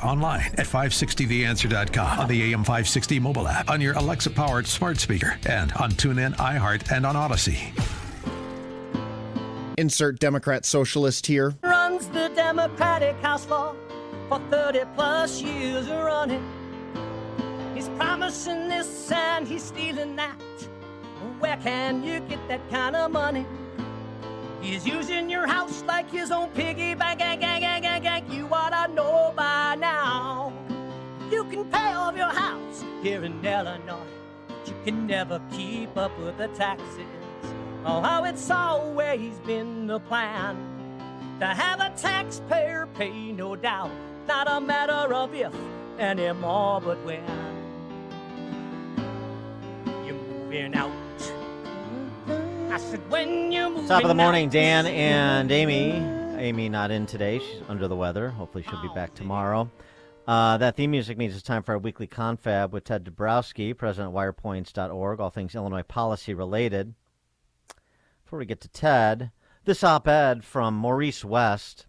Online at 560theanswer.com, on the AM 560 mobile app, on your Alexa-powered smart speaker, and on TuneIn, iHeart, and on Odyssey. Insert Democrat socialist here. Runs the Democratic House floor for 30 plus years running. He's promising this and he's stealing that. Where can you get that kind of money? He's using your house like his own piggy bank. You ought to know by now. You can pay off your house here in Illinois, but you can never keep up with the taxes. Oh, how it's always been the plan to have a taxpayer pay, no doubt. Not a matter of if anymore, but when. You're moving out. I said when you're moving out. Top of the morning, Dan and Amy. Amy not in today. She's under the weather. Hopefully she'll be back tomorrow. That theme music means it's time for our weekly confab with Ted Dabrowski, president of wirepoints.org, all things Illinois policy related. Before we get to Ted, this op-ed from Maurice West.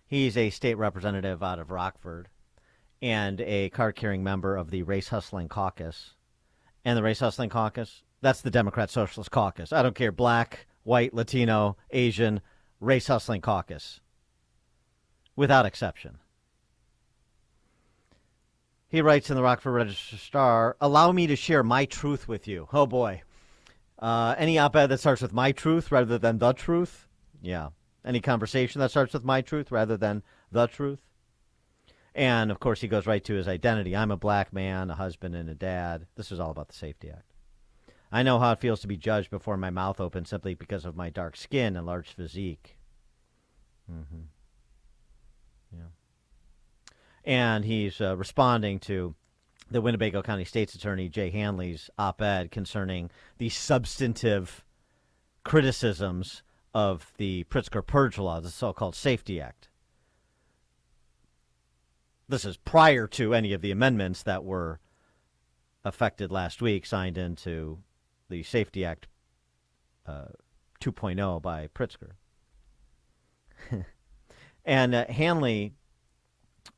He's a state representative out of Rockford and a card-carrying member of the Race Hustling Caucus. And the Race Hustling Caucus, that's the Democrat Socialist Caucus. I don't care, black, white, Latino, Asian, Race Hustling Caucus. Without exception. He writes in the Rockford Register-Star, allow me to share my truth with you. Oh, boy. Any op-ed that starts with my truth rather than the truth? Yeah. Any conversation that starts with my truth rather than the truth? And, of course, he goes right to his identity. I'm a black man, a husband, and a dad. This is all about the Safety Act. I know how it feels to be judged before my mouth opens simply because of my dark skin and large physique. Mm-hmm. Yeah. And he's responding to the Winnebago County State's Attorney Jay Hanley's op-ed concerning the substantive criticisms of the Pritzker Purge Law, the so-called Safety Act. This is prior to any of the amendments that were affected last week, signed into the Safety Act 2.0 by Pritzker. And Hanley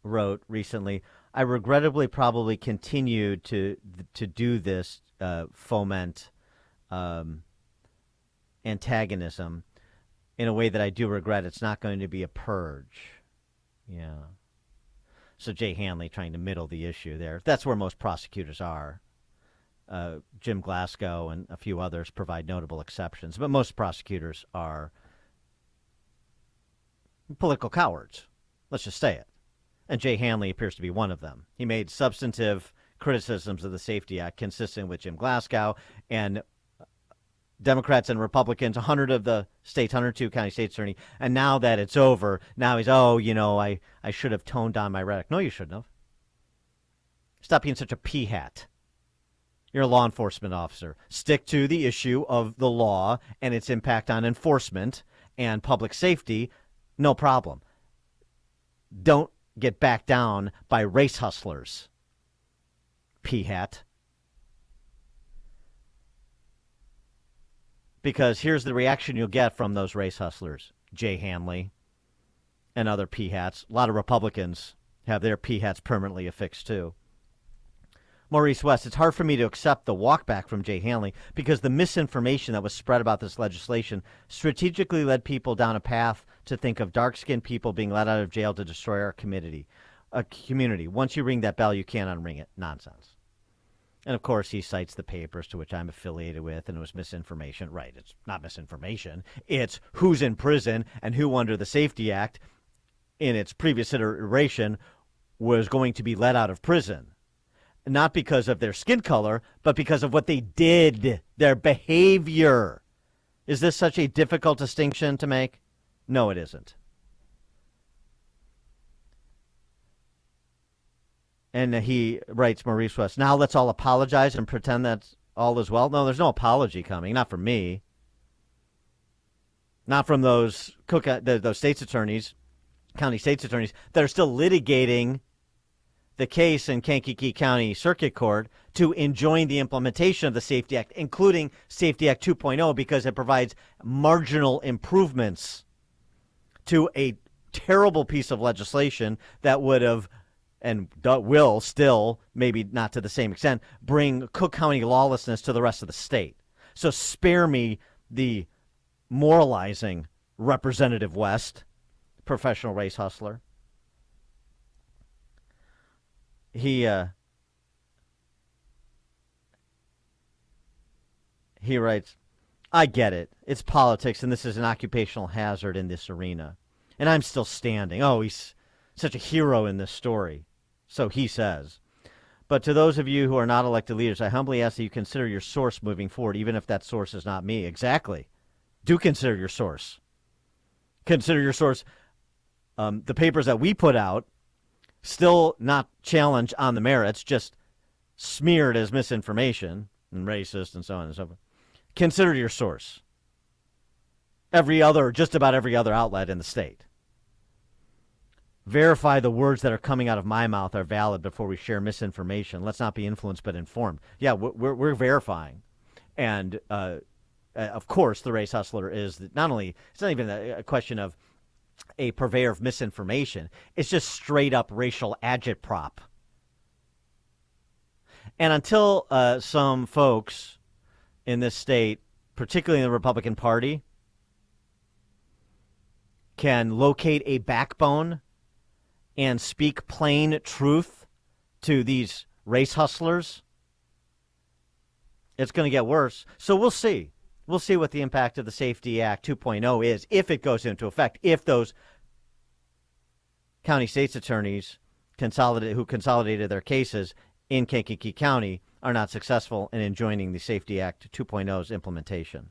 wrote recently, I regrettably probably continue to do this, foment antagonism in a way that I do regret. It's not going to be a purge. Yeah. So Jay Hanley trying to middle the issue there. That's where most prosecutors are. Jim Glasgow and a few others provide notable exceptions, but most prosecutors are political cowards. Let's just say it. And Jay Hanley appears to be one of them. He made substantive criticisms of the Safety Act consistent with Jim Glasgow and Democrats and Republicans, 100 of the state's 102 county state's attorney. And now that it's over, now he's, I should have toned down my rhetoric. No, you shouldn't have. Stop being such a pea-hat. You're a law enforcement officer. Stick to the issue of the law and its impact on enforcement and public safety. No problem. Don't get backed down by race hustlers. Pea-hat. Because here's the reaction you'll get from those race hustlers. Jay Hanley and other pea-hats. A lot of Republicans have their pea-hats permanently affixed too. Maurice West, it's hard for me to accept the walkback from Jay Hanley because the misinformation that was spread about this legislation strategically led people down a path to think of dark-skinned people being let out of jail to destroy our community. Once you ring that bell, you can't unring it. Nonsense. And, of course, he cites the papers to which I'm affiliated with, and it was misinformation. Right, it's not misinformation. It's who's in prison and who under the Safety Act in its previous iteration was going to be let out of prison. Not because of their skin color, but because of what they did, their behavior. Is this such a difficult distinction to make? No, it isn't. And he writes, Maurice West, now let's all apologize and pretend that all is well. No, there's no apology coming, not from me. Not from those state's attorneys, county state's attorneys, that are still litigating the case in Kankakee County Circuit Court to enjoin the implementation of the Safety Act, including Safety Act 2.0, because it provides marginal improvements to a terrible piece of legislation that would have and will still, maybe not to the same extent, bring Cook County lawlessness to the rest of the state. So spare me the moralizing Representative West, professional race hustler. He writes, I get it. It's politics, and this is an occupational hazard in this arena. And I'm still standing. Oh, he's such a hero in this story. So he says. But to those of you who are not elected leaders, I humbly ask that you consider your source moving forward, even if that source is not me. Exactly. Do consider your source. Consider your source. The papers that we put out, still not challenged on the merits, just smeared as misinformation and racist and so on and so forth. Consider your source. Just about every other outlet in the state. Verify the words that are coming out of my mouth are valid before we share misinformation. Let's not be influenced but informed. Yeah, we're verifying. And, of course, the race hustler is not only, it's not even a question of a purveyor of misinformation. It's just straight up racial agitprop. And until some folks in this state, particularly in the Republican Party, can locate a backbone and speak plain truth to these race hustlers, it's going to get worse. So we'll see. We'll see what the impact of the Safety Act 2.0 is if it goes into effect, if those county state's attorneys who consolidated their cases in Kankakee County are not successful in enjoining the Safety Act 2.0's implementation.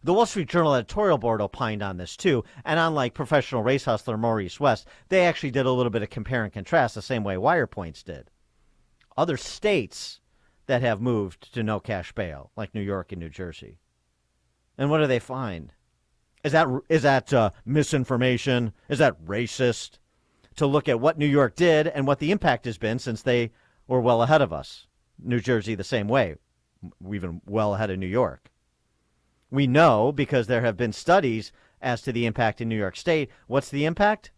The Wall Street Journal editorial board opined on this, too, and unlike professional race hustler Maurice West, they actually did a little bit of compare and contrast the same way Wirepoints did. Other states that have moved to no cash bail, like New York and New Jersey. And what do they find? Is that misinformation? Is that racist? To look at what New York did and what the impact has been since they were well ahead of us. New Jersey the same way, even well ahead of New York. We know because there have been studies as to the impact in New York State. What's the impact?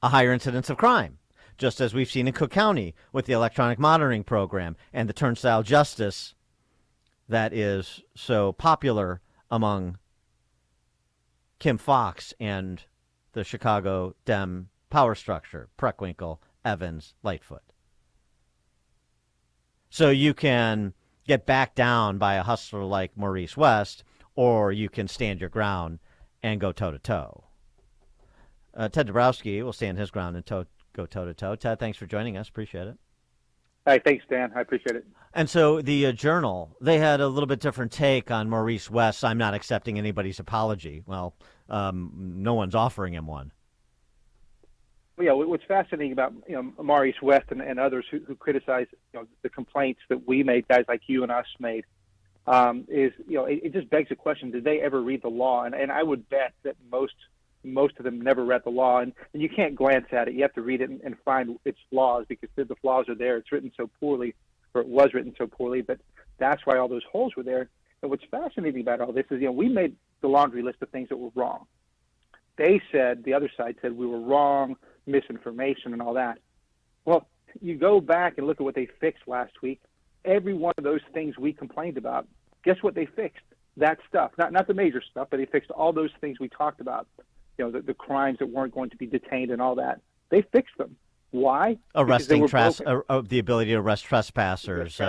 A higher incidence of crime, just as we've seen in Cook County with the electronic monitoring program and the turnstile justice that is so popular among Kim Foxx and the Chicago Dem power structure, Preckwinkle, Evans, Lightfoot. So you can get backed down by a hustler like Maurice West, or you can stand your ground and go toe-to-toe. Ted Dabrowski will stand his ground and go toe-to-toe. Ted, thanks for joining us. Appreciate it. Hey, thanks, Dan. I appreciate it. And so the Journal, they had a little bit different take on Maurice West. I'm not accepting anybody's apology. Well, no one's offering him one. Well, yeah, what's fascinating about Maurice West and others who criticize the complaints that we made, guys like you and us made, is it just begs the question: did they ever read the law? And I would bet that most of them never read the law, and you can't glance at it. You have to read it and find its flaws, because the flaws are there. It's written so poorly, or it was written so poorly, but that's why all those holes were there. And what's fascinating about all this is we made the laundry list of things that were wrong. They said, the other side said, we were wrong, misinformation and all that. Well, you go back and look at what they fixed last week. Every one of those things we complained about, guess what they fixed? That stuff. Not the major stuff, but they fixed all those things we talked about. The crimes that weren't going to be detained and all that. They fixed them. Why? Arresting the ability to arrest trespassers.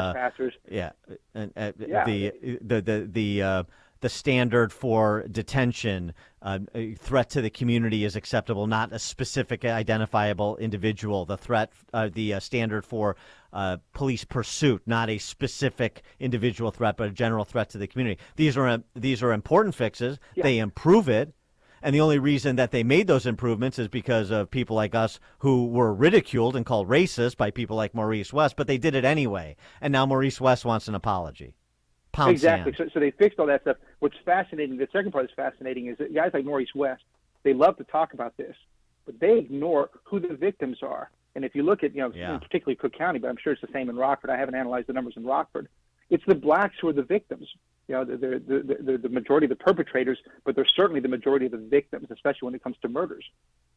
The standard for detention, threat to the community is acceptable, not a specific identifiable individual. The standard for police pursuit, not a specific individual threat, but a general threat to the community. These are important fixes. Yeah. They improve it. And the only reason that they made those improvements is because of people like us who were ridiculed and called racist by people like Maurice West, but they did it anyway. And now Maurice West wants an apology. Exactly. So they fixed all that stuff. What's fascinating, the second part that's fascinating, is that guys like Maurice West, they love to talk about this, but they ignore who the victims are. And if you look at, particularly Cook County, but I'm sure it's the same in Rockford. I haven't analyzed the numbers in Rockford. It's the blacks who are the victims. they're the majority of the perpetrators, but they're certainly the majority of the victims, especially when it comes to murders.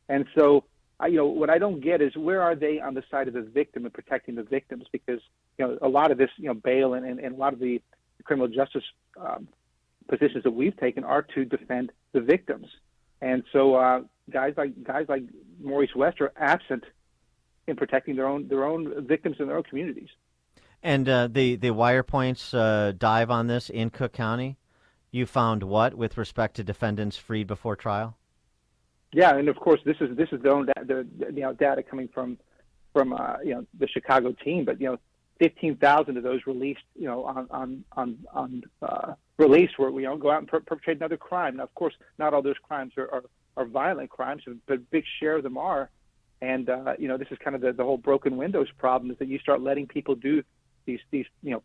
And so, what I don't get is where are they on the side of the victim and protecting the victims? Because a lot of this, bail and a lot of the criminal justice positions that we've taken are to defend the victims. And so, guys like Maurice West are absent in protecting their own victims in their own communities. And the Wirepoints dive on this in Cook County, you found what with respect to defendants freed before trial? Yeah, and of course this is their own data coming from the Chicago team, but 15,000 of those released on release where we go out and perpetrate another crime. Now, of course, not all those crimes are violent crimes, but a big share of them are. And this is kind of the whole broken windows problem, is that you start letting people do these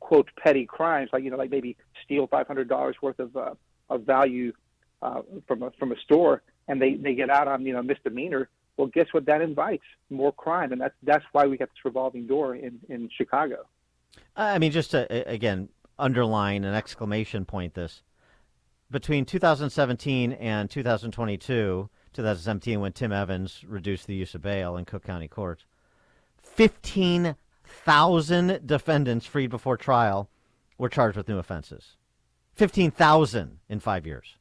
quote petty crimes, like maybe steal $500 worth of value from a store, and they get out on misdemeanor. Well, guess what? That invites more crime, and that's why we got this revolving door in Chicago. I mean, just to again underline an exclamation point, this between 2017 and 2022. 2017, when Tim Evans reduced the use of bail in Cook County courts, 15,000 defendants freed before trial were charged with new offenses. 15,000 in 5 years.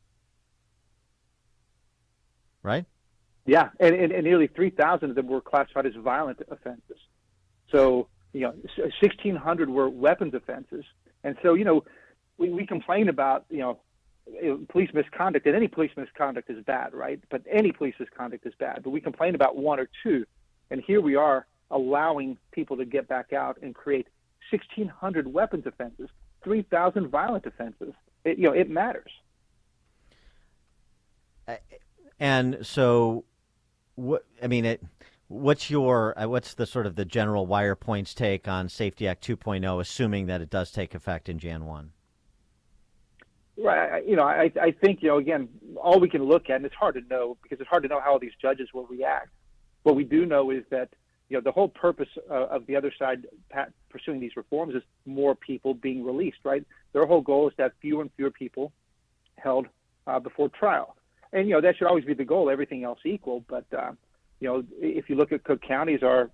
Right? Yeah, and nearly 3,000 of them were classified as violent offenses. So, 1,600 were weapons offenses. And so, we complain about, police misconduct, and any police misconduct is bad, right? But any police misconduct is bad. But we complain about one or two, and here we are allowing people to get back out and create 1,600 weapons offenses, 3,000 violent offenses. It matters. And so, what's the sort of the general Wirepoints take on Safety Act 2.0, assuming that it does take effect in Jan 1? Right. I think, again, all we can look at, and it's hard to know because it's hard to know how all these judges will react. What we do know is that, the whole purpose of the other side pursuing these reforms is more people being released, right? Their whole goal is to have fewer and fewer people held before trial. And, that should always be the goal, everything else equal. But, if you look at Cook County as our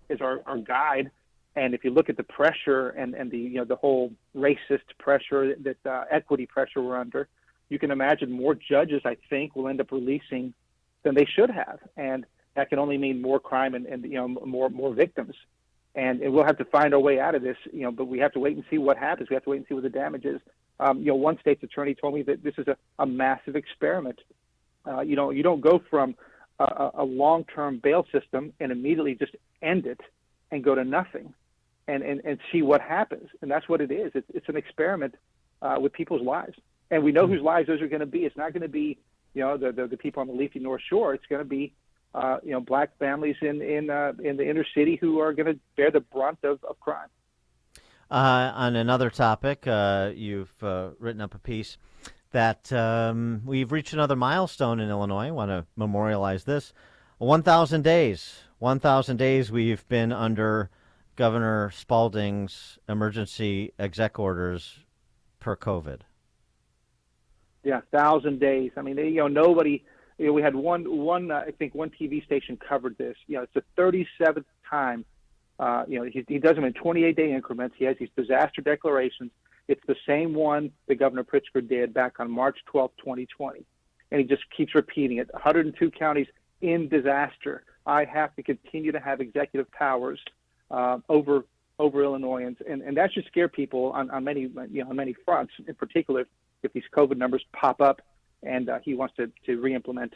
guide, and if you look at the pressure and the whole racist pressure, that equity pressure we're under, you can imagine more judges, I think, will end up releasing than they should have, and that can only mean more crime and more victims. And we'll have to find our way out of this, but we have to wait and see what happens. We have to wait and see what the damage is. One state's attorney told me that this is a massive experiment. You don't go from a long-term bail system and immediately just end it and go to nothing. And see what happens. And that's what it is. It's an experiment with people's lives. And we know whose lives those are going to be. It's not going to be, the people on the leafy North Shore. It's going to be, black families in the inner city who are going to bear the brunt of crime. On another topic, you've written up a piece that we've reached another milestone in Illinois. I want to memorialize this. 1,000 days. 1,000 days we've been under Governor Spalding's emergency exec orders per COVID. Yeah, 1,000 days. I mean, nobody. We had one. I think one TV station covered this. It's the 37th time. He does them in 28-day increments. He has these disaster declarations. It's the same one that Governor Pritzker did back on March 12, 2020, and he just keeps repeating it. 102 counties in disaster. I have to continue to have executive powers over Illinoisans, and that should scare people on many fronts. In particular, if these COVID numbers pop up, and he wants to re-implement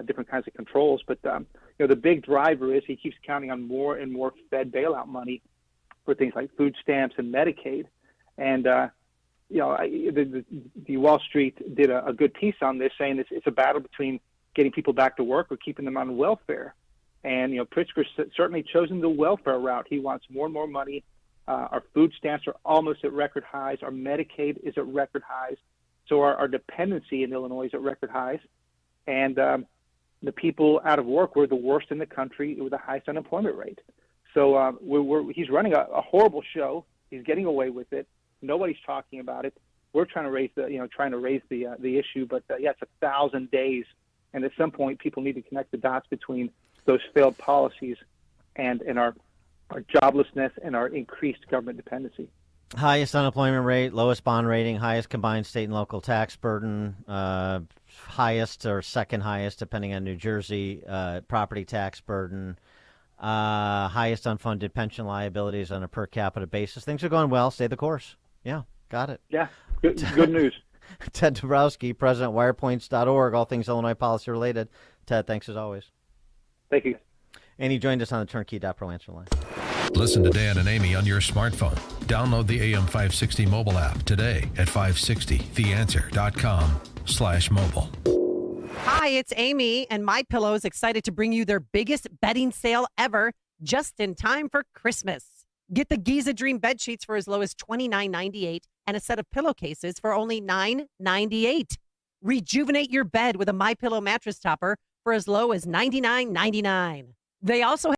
different kinds of controls. But the big driver is he keeps counting on more and more Fed bailout money for things like food stamps and Medicaid. And the Wall Street did a good piece on this, saying it's a battle between getting people back to work or keeping them on welfare. And, Pritzker's certainly chosen the welfare route. He wants more and more money. Our food stamps are almost at record highs. Our Medicaid is at record highs. So our dependency in Illinois is at record highs. And the people out of work were the worst in the country with the highest unemployment rate. So he's running a horrible show. He's getting away with it. Nobody's talking about it. we're trying to raise the issue. But it's 1,000 days, and at some point, people need to connect the dots between those failed policies and our joblessness and our increased government dependency. Highest unemployment rate, lowest bond rating, highest combined state and local tax burden, highest or second highest, depending on New Jersey, property tax burden, highest unfunded pension liabilities on a per capita basis. Things are going well. Stay the course. Yeah, got it. Yeah, good news. Ted Dabrowski, President, Wirepoints.org, all things Illinois policy related. Ted, thanks as always. Thank you. And he joined us on the Turnkey.pro answer line. Listen to Dan and Amy on your smartphone. Download the AM 560 mobile app today at 560theanswer.com/mobile. Hi, it's Amy, and MyPillow is excited to bring you their biggest bedding sale ever, just in time for Christmas. Get the Giza Dream bed sheets for as low as $29.98 and a set of pillowcases for only $9.98. Rejuvenate your bed with a MyPillow mattress topper for as low as $99.99. They also